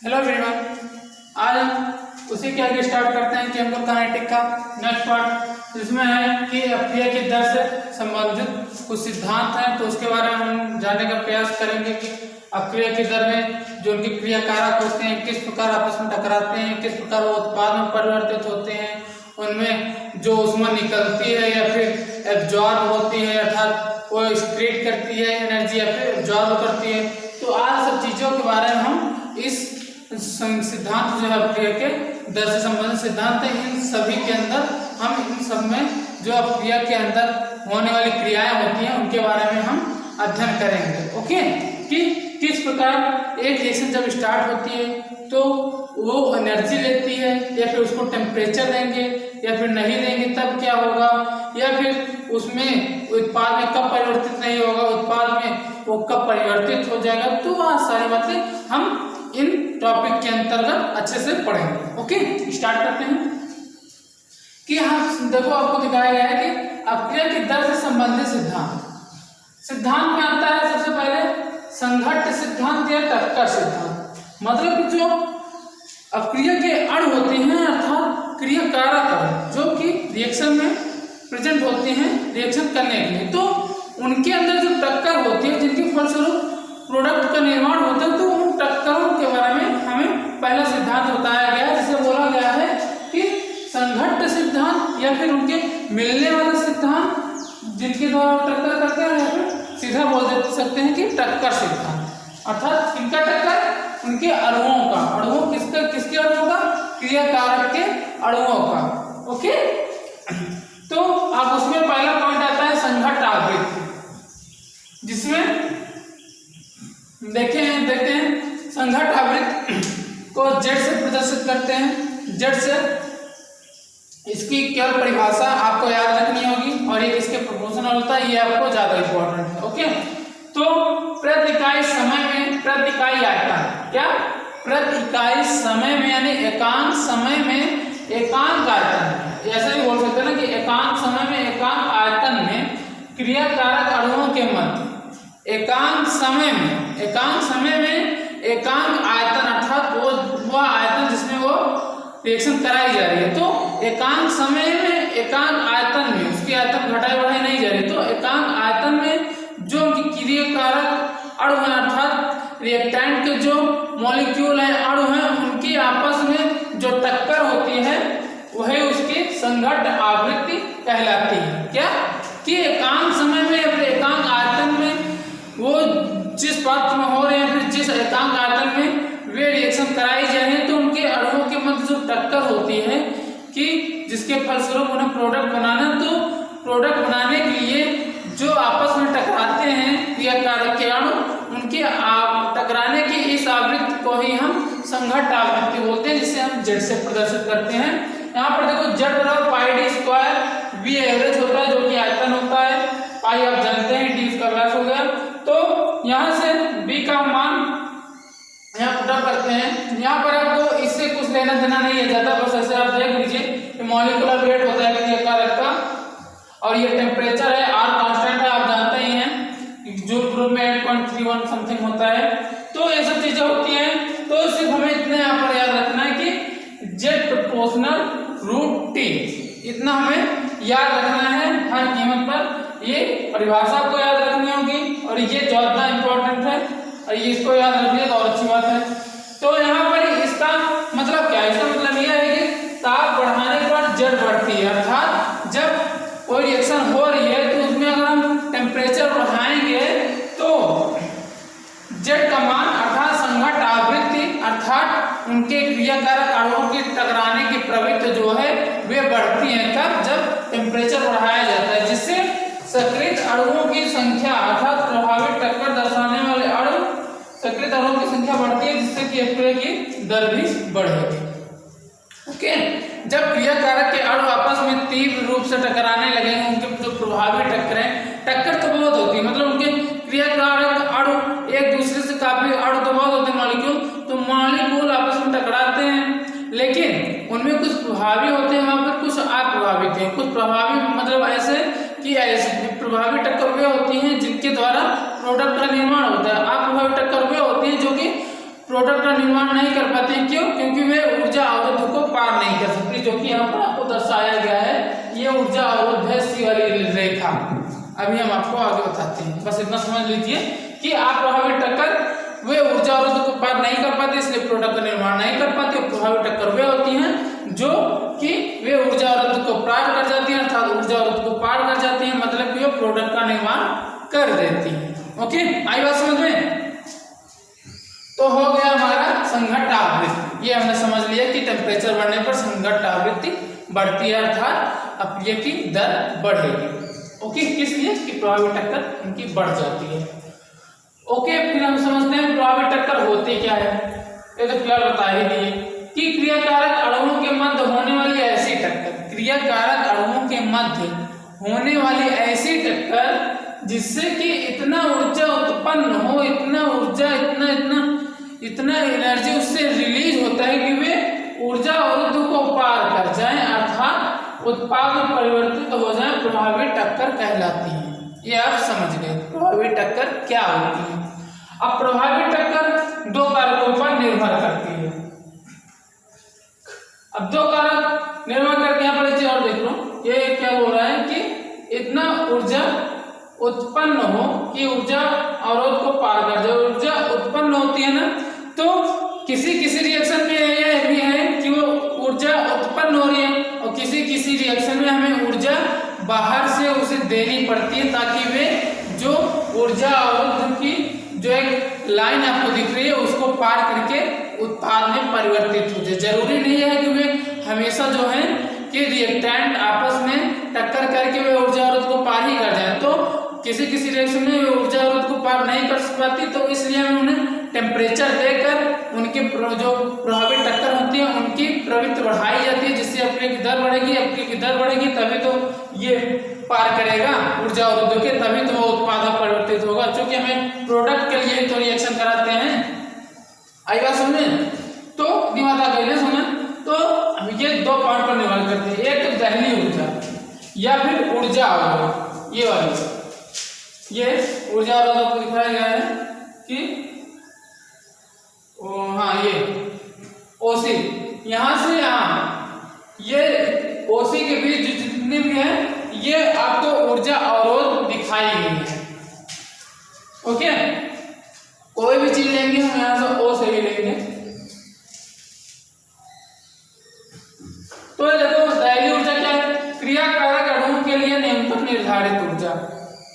Hello everyone, आज हम उसी के आगे स्टार्ट करते हैं केमिकल काइनेटिक का नेक्स्ट पार्ट, जिसमें है कि अपक्रिया की दर से संबंधित कुछ सिद्धांत हैं। तो उसके बारे में हम जानने का प्रयास करेंगे कि अपक्रिया की दर में जो उनके क्रिया कारक होते हैं किस प्रकार आपस में टकराते हैं, किस प्रकार वो उत्पाद में परिवर्तित होते हैं, उनमें जो ऊष्मा निकलती है या फिर एब्जॉर्ब होती है अर्थात वो एक्सक्रीट करती है एनर्जी या फिर एब्जॉर्ब करती है। तो आज सब चीज़ों के बारे में हम इस सिद्धांत जो है अपक्रिया के दर से संबंधित सिद्धांत है, इन सभी के अंदर हम इन सब में जो अपक्रिया के अंदर होने वाली क्रियाएं होती हैं उनके बारे में हम अध्ययन करेंगे। ओके, कि किस प्रकार एक रिएक्शन जब स्टार्ट होती है तो वो एनर्जी लेती है या फिर उसको टेम्परेचर देंगे या फिर नहीं देंगे तब क्या होगा, या फिर उसमें उत्पाद में कब परिवर्तित नहीं होगा, उत्पाद में वो कब परिवर्तित हो जाएगा। तो वह सारी बातें हम इन टॉपिक के अंतर्गत अच्छे से पढ़ेंगे। ओके, स्टार्ट करते हैं कि हम देखो आपको दिखाया गया है कि अपक्रिया की दर से संबंधित सिद्धांत में आता है सबसे पहले संघट्ट सिद्धांत या टक्कर सिद्धांत। मतलब कि जो अपक्रिया के अणु होते हैं अर्थात क्रिया कारक जो कि रिएक्शन में प्रेजेंट होते हैं रिएक्शन करने के लिए, तो उनके अंदर जो टक्कर होती है जिनके फलस्वरूप प्रोडक्ट का निर्माण होता है, तो उन टक्करों के बारे में हमें पहला सिद्धांत बताया गया है जिसे बोला गया है कि संघट्ट सिद्धांत या फिर उनके मिलने वाला सिद्धांत, जिनके द्वारा टक्कर करते हैं या फिर सीधा बोल सकते हैं कि टक्कर सिद्धांत। अर्थात किनका टक्कर? उनके अणुओं का। अणुओं किसके अणुओं का? क्रिया कारक के अणुओं का। ओके, तो अब उसमें पहला पॉइंट आता है संघट्ट आवृत्ति, जिसमें देखते हैं संघट्ट आवृत्ति को जेड से प्रदर्शित करते हैं। जेड से इसकी केवल परिभाषा आपको याद रखनी होगी और ये किसके प्रोपोर्शनल होता है ये आपको ज्यादा इंपॉर्टेंट है। ओके, तो प्रति इकाई समय में प्रति इकाई आयतन, क्या प्रति इकाई समय में यानी एकांक समय में एकांक आयतन, ऐसा भी बोल सकते हैं ना कि एकांक समय में एकांक आयतन में क्रिया कारक अणुओं के मध्य एकांक समय में एकांक आयतन अर्थात वो वह आयतन जिसमें वो रिएक्शन कराई जा रही है, तो एकांक समय में एकांक आयतन में उसकी आयतन घटाई बढ़ाई नहीं जा रही, तो एकांक आयतन में जो उनकी क्रिया कारक अणु है अर्थात रिएक्टेंट के जो मॉलिक्यूल है अणु है उनकी आपस में जो टक्कर होती है वही उसकी संघट्ट आवृत्ति कहलाती है। क्या कि एकांक समय में या फिर एकांक आयतन में वो जिस पात्र में हो रहे हैं फिर जिस एकांक आयतन में वे रिएक्शन कराई जा रही है, तो उनके अणुओं के मध्य जो टक्कर होती है कि जिसके फलस्वरूप उन्हें प्रोडक्ट बनाना, तो प्रोडक्ट बनाने के लिए जो आपस में टकराते हैं क्रिया कारक के अणु, उनके टकराने की इस आवृत्ति को ही हम संघट्ट आवृत्ति बोलते हैं, जिसे हम जेड से प्रदर्शित करते हैं। यहाँ पर देखो जेड बराबर पाई डी स्क्वायर, वी एवरेज होता है जो कि आयतन होता है, पाई आप जानते हैं डी इसका व्यास हो गया। तो यहाँ से बी का मान यहाँ पुट करते हैं। यहाँ पर आपको इससे कुछ लेना देना नहीं है ज्यादा, बस ऐसे आप देख लीजिए मॉलिक्यूलर वेट होता है क्रिया कारक का और ये टेम्परेचर है, आर कांस्टेंट है, आप जानते ही हैं जो प्रूफ में 8.31 समथिंग होता है। तो ये सब चीजें होती हैं, तो सिर्फ हमें इतना यहाँ पर याद रखना है कि जेड प्रोपोर्शनल रूट टी, इतना हमें याद रखना है हर कीमत पर। ये परिभाषा को याद रखनी होगी और ये ज्यादा इंपॉर्टेंट है और ये इसको याद रखिए तो और अच्छी बात है। तो यहाँ पर इसका मतलब क्या है? इसका मतलब यह है कि ताप बढ़ाने के बाद जेड बढ़ती है, अर्थात जब कोई रिएक्शन हो रही है तो उसमें अगर हम टेम्परेचर बढ़ाएंगे तो जेड का मान अर्थात संघट्ट आवृत्ति अर्थात उनके क्रिया कारक अणुओं के टकराने की प्रवृत्ति जो है वे बढ़ती है तब जब टेम्परेचर बढ़ाया जाता है, जिससे सक्रिय अणुओं की संख्या अर्थात प्रभावित टक्कर दर्शाने वाले अणु सक्रिय अणुओं की संख्या बढ़ती है, जिससे कि अपक्रिया की दर भी बढ़ेगी। ओके, जब क्रिया कारक के अणु आपस में तीव्र रूप से टकराने लगेंगे, उनके जो प्रभावी टक्कर तो बहुत होती है, मतलब उनके क्रिया कारक अणु एक दूसरे से काफी अणु तो बहुत होते हैं मॉलिक्यूल, तो मॉलिक्यूल आपस में टकराते हैं, लेकिन उनमें कुछ प्रभावी होते हैं वहां पर कुछ अप्रभावित हैं। कुछ प्रभावी मतलब ऐसे कि ऐसे प्रभावी टक्कर वे होती हैं जिनके द्वारा प्रोडक्ट का निर्माण होता है, अप्रभावी टक्कर वे होती हैं जो कि प्रोडक्ट का निर्माण नहीं कर पाते हैं। क्यों? क्योंकि वे ऊर्जा अवरोध को पार नहीं कर सकते, जो कि यहाँ पर आपको दर्शाया गया है। ये ऊर्जा अवरोध है, सी वाली रेखा। अभी हम आपको आगे बताते हैं, बस इतना समझ लीजिए कि अप्रभावित टक्कर वे ऊर्जा अवरोध को पार नहीं कर पाते, इसलिए प्रोडक्ट का निर्माण नहीं कर पाते। प्रभावित टक्कर वे होती हैं जो कि वे ऊर्जा अवरोध को पार कर जाती हैं, अर्थात ऊर्जा अवरोध को पार कर जाती हैं, मतलब कि वो प्रोडक्ट का निर्माण कर देती हैं। ओके, आई बात समझ में? तो हो गया हमारा संघट्ट आवृत्ति। ये हमने समझ लिया कि टेम्परेचर बढ़ने पर संघट्ट आवृत्ति बढ़ती है, अर्थात अपव्यय की दर बढ़ेगी। ओके, किस लिए? कि प्रभावी टक्कर उनकी बढ़ जाती है। ओके, फिर हम समझते हैं प्रभावी टक्कर होती क्या है। ये तो फिलहाल बता ही दिए कि क्रियाकारक अणुओं के मध्य होने वाली ऐसी टक्कर, क्रियाकारक अणुओं के मध्य होने वाली ऐसी टक्कर जिससे कि इतना ऊर्जा उत्पन्न हो, इतना ऊर्जा, इतना एनर्जी उससे रिलीज होता है कि वे ऊर्जा अवरोध को पार कर जाएं, अर्थात उत्पाद में परिवर्तित हो जाएं, प्रभावी टक्कर कहलाती है। ये आप समझ गए प्रभावी टक्कर क्या होती है। अब प्रभावी टक्कर दो कारकों पर निर्भर करती है। अब दो कारक निर्भर करके यहाँ पर चीज और देख लो, ये क्या बोल रहा है कि इतना ऊर्जा उत्पन्न हो कि ऊर्जा अवरोध को पार कर जाए। ऊर्जा उत्पन्न होती है ना, तो किसी रिएक्शन में यह भी है कि वो ऊर्जा उत्पन्न हो रही है, और किसी रिएक्शन में हमें ऊर्जा बाहर से उसे देनी पड़ती है, ताकि वे जो ऊर्जा अवरोध की जो एक लाइन आपको दिख रही है उसको पार करके उत्पाद में परिवर्तित हो जाए। जरूरी नहीं है कि वे हमेशा जो है कि रिएक्टेंट आपस में टक्कर करके वे ऊर्जा अवरोध को पार ही कर जाए। तो किसी रिएक्शन में वे ऊर्जा अवरोध को पार नहीं कर पाती, तो इसलिए हमें उन्हें टेम्परेचर देकर उनके जो प्रभावित टक्कर होती है उनकी प्रवृत्ति बढ़ाई जाती है, जिससे अपने की दर बढ़ेगी, अपनी की दर बढ़ेगी, तभी तो ये पार करेगा ऊर्जा अवरोध के, तभी तो वो उत्पाद में परिवर्तित होगा। क्योंकि हमें प्रोडक्ट के लिए तो रिएक्शन कराते हैं। आई बात समझे? तो दिमाग आ गई ना समझ? तो ये दो पॉइंट पर निर्भर करते हैं, एक तो दहली ऊर्जा या फिर ऊर्जा अवरोध। ये वाली ये ऊर्जा अवरोध आपको दिखाया गया है कि हाँ ये ओसी, यहां से यहाँ ये ओसी के बीच जितने भी है ये आपको ऊर्जा अवरोध दिखाई गई है। ओके, कोई भी चीज लेंगे हम यहां से ओ से ही लेंगे। तो देखो दहली ऊर्जा क्या है? क्रियाकारक अणुओं के लिए न्यूनतम निर्धारित ऊर्जा,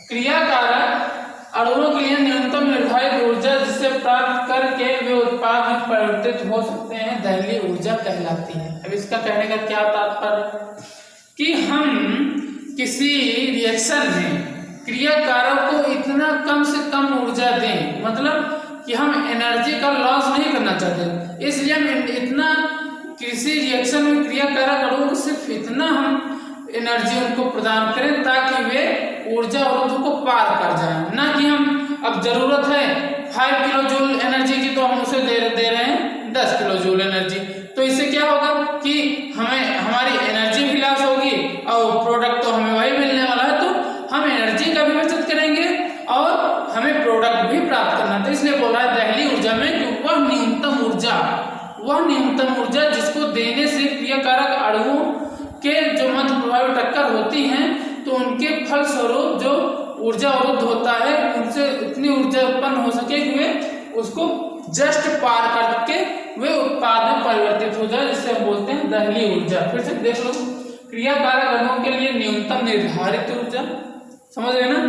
क्रियाकारक अणुओं के लिए न्यूनतम निर्धारित ऊर्जा जिसे प्राप्त करके वे उत्पाद में परिवर्तित हो सकते हैं, दहली ऊर्जा कहलाती है। अब इसका कहने का क्या तात्पर्य कि हम किसी रिएक्शन में क्रियाकारक को इतना कम से कम ऊर्जा दें, मतलब कि हम एनर्जी का लॉस नहीं करना चाहते, इसलिए हम इतना किसी रिएक्शन में क्रियाकारक अणुओं को सिर्फ इतना हम एनर्जी उनको प्रदान करें ताकि वे ऊर्जा अवरोध को पार कर जाएं। ना कि हम अब जरूरत है 5 किलो जूल एनर्जी की तो हम उसे दे रहे हैं 10 किलो जूल एनर्जी, तो इससे क्या होगा कि हमें हमारी एनर्जी भी लॉस होगी और प्रोडक्ट तो हमें वही मिलने वाला है। तो हम एनर्जी का भी बचत करेंगे और हमें प्रोडक्ट भी प्राप्त करना। तो इसलिए बोल रहा है दहली ऊर्जा में कि वह न्यूनतम ऊर्जा जिसको देने से क्रियाकारक अणुओं के जो मध्य प्रभावी टक्कर होती हैं तो उनके फलस्वरूप जो ऊर्जा अवरोध होता है उनसे उतनी ऊर्जा उत्पन्न हो सके कि वे उसको जस्ट पार करके वे उत्पाद में परिवर्तित हो जाए, जिसे हम बोलते हैं दहली ऊर्जा। फिर से देख लो, क्रियाकारक अणुओं के लिए न्यूनतम निर्धारित ऊर्जा, समझ रहे ना?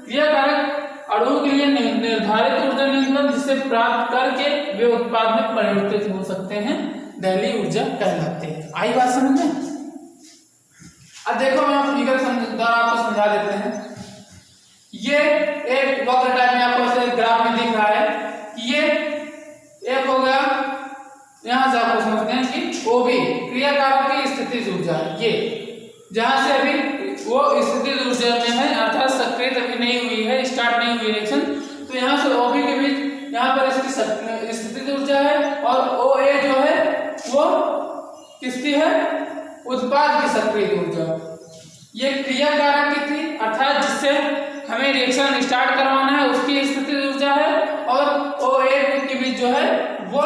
क्रियाकारक अणुओं के लिए निर्धारित ऊर्जा न्यूनतम जिसे प्राप्त करके वे उत्पाद में परिवर्तित हो सकते हैं, दहली ऊर्जा कहलाते हैं। आई बात समझ में? अब देखो हम फिगर द्वारा आपको समझा देते हैं। ये एक वक्र टाइप में आपको ऐसे ग्राफ में दिख रहा है कि ये एक हो गया, यहां से आपको समझते हैं कि ओबी क्रियाकारक की स्थितिज ऊर्जा, ये जहां से अभी वो स्थितिज ऊर्जा में है, अर्थात सक्रिय अभी नहीं हुई है, स्टार्ट नहीं हुई रिएक्शन, तो यहां से ओबी के बीच यहाँ पर इसकी स्थितिज ऊर्जा है और ओ ए जो है वो किसकी है? उत्पाद की सक्रिय ऊर्जा। ये क्रियाकारक की थी, अर्थात जिससे हमें रिएक्शन स्टार्ट करवाना है उसकी स्थितिज ऊर्जा है, और ओ ए के बीच जो है वो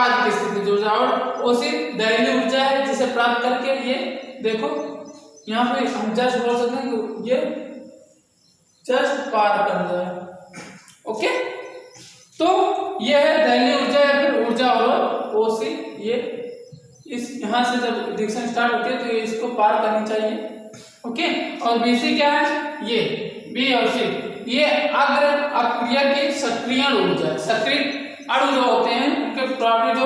बाद की स्थिति ऊर्जा, और ओसी दैनीय ऊर्जा है जिसे प्राप्त करके ये देखो यहाँ पे हम जस्ट बोल सकते हैं कि ये जस्ट पार कर जाए। ओके, तो ये है दैनीय ऊर्जा या फिर ऊर्जा और ओसी। ये इस यहाँ से जब रिएक्शन स्टार्ट होती है तो ये इसको पार करनी चाहिए। ओके, और बीसी क्या है, ये बी और सी, ये अग्र अपक्रिया की सक्रिय ऊर्जा। सक्रिय अणु जो होते हैं उनके जो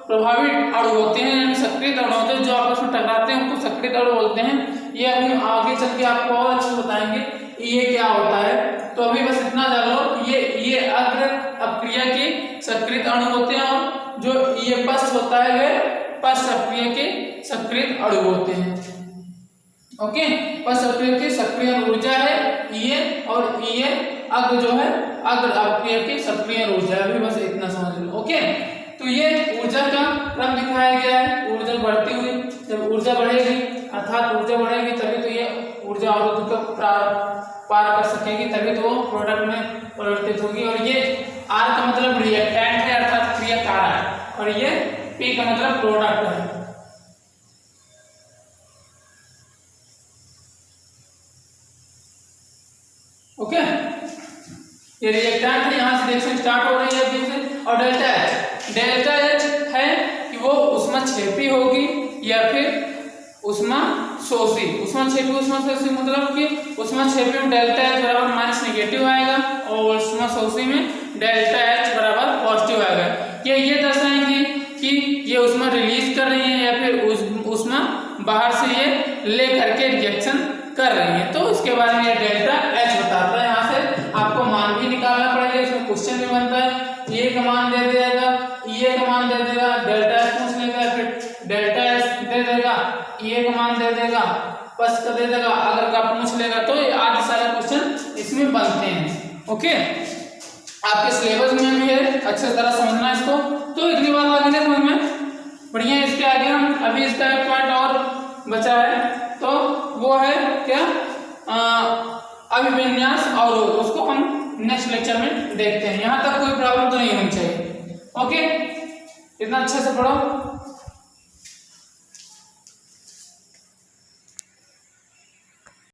प्रभावित अणु होते हैं यानी सक्रिय अणु होते हैं जो आपस में टकराते हैं उनको सक्रिय अणु बोलते हैं। ये अभी आगे चल के आपको और अच्छे से बताएंगे ये क्या होता है। तो अभी बस इतना जान लो, ये अग्र अपक्रिया के सक्रिय अणु होते हैं और जो ये पश्च होता है वे पश्च अपक्रिया के सक्रिय अणु होते हैं। ओके, पश्च अपक्रिया की सक्रिय ऊर्जा है ये, और ये अग्र जो है अग्र अपक्रिया की सक्रिय ऊर्जा है। अभी बस इतना समझ लो। ओके, तो ये ऊर्जा का क्रम दिखाया गया है, ऊर्जा बढ़ती हुई। जब ऊर्जा बढ़ेगी अर्थात ऊर्जा बढ़ेगी तभी तो ये ऊर्जा अवरोध को पार कर सकेगी, तभी तो वो प्रोडक्ट में परिवर्तित होगी। और ये आर का मतलब रिएक्टेंट है अर्थात क्रियाकारक, और ये पी का मतलब प्रोडक्ट है। ओके, ये रिएक्टेंट है, यहाँ से रिएक्शन स्टार्ट हो रही है बीच से। और डेल्टा एच है कि वो ऊष्माक्षेपी होगी या फिर ऊष्माशोषी। ऊष्माक्षेपी ऊष्माशोषी मतलब कि ऊष्माक्षेपी में डेल्टा एच बराबर माइनस नेगेटिव आएगा और ऊष्माशोषी में डेल्टा एच बराबर पॉजिटिव आएगा। ये दर्शाएंगे कि ये ऊष्मा रिलीज कर रही है या फिर ऊष्मा बाहर से ये ले करके रिएक्शन कर रही है। तो इसके बारे में ये डेल्टा एच बताता है। यहाँ से आपको मान भी निकालना पड़ेगा, इसमें क्वेश्चन भी बनता है। ये का मान दे देगा, ये का मान दे देगा, डेल्टा एच पूछ लेगा, फिर डेल्टा एच दे देगा, ये का मान दे देगा, पस कर दे देगा, अगर का पूछ लेगा। तो आगे सारे क्वेश्चन इसमें बनते हैं। ओके, आपके सिलेबस में भी है, अच्छे तरह समझना इसको। तो इतनी बात आगे नहीं समझ में बढ़िया। इसके आगे हम अभी इसका एक पॉइंट और बचा है, तो वो है क्या, अभिविन्यास अवरोध। उसको हम नेक्स्ट लेक्चर में देखते हैं। यहाँ तक कोई प्रॉब्लम तो नहीं होनी चाहिए। ओके, इतना अच्छे से पढ़ो।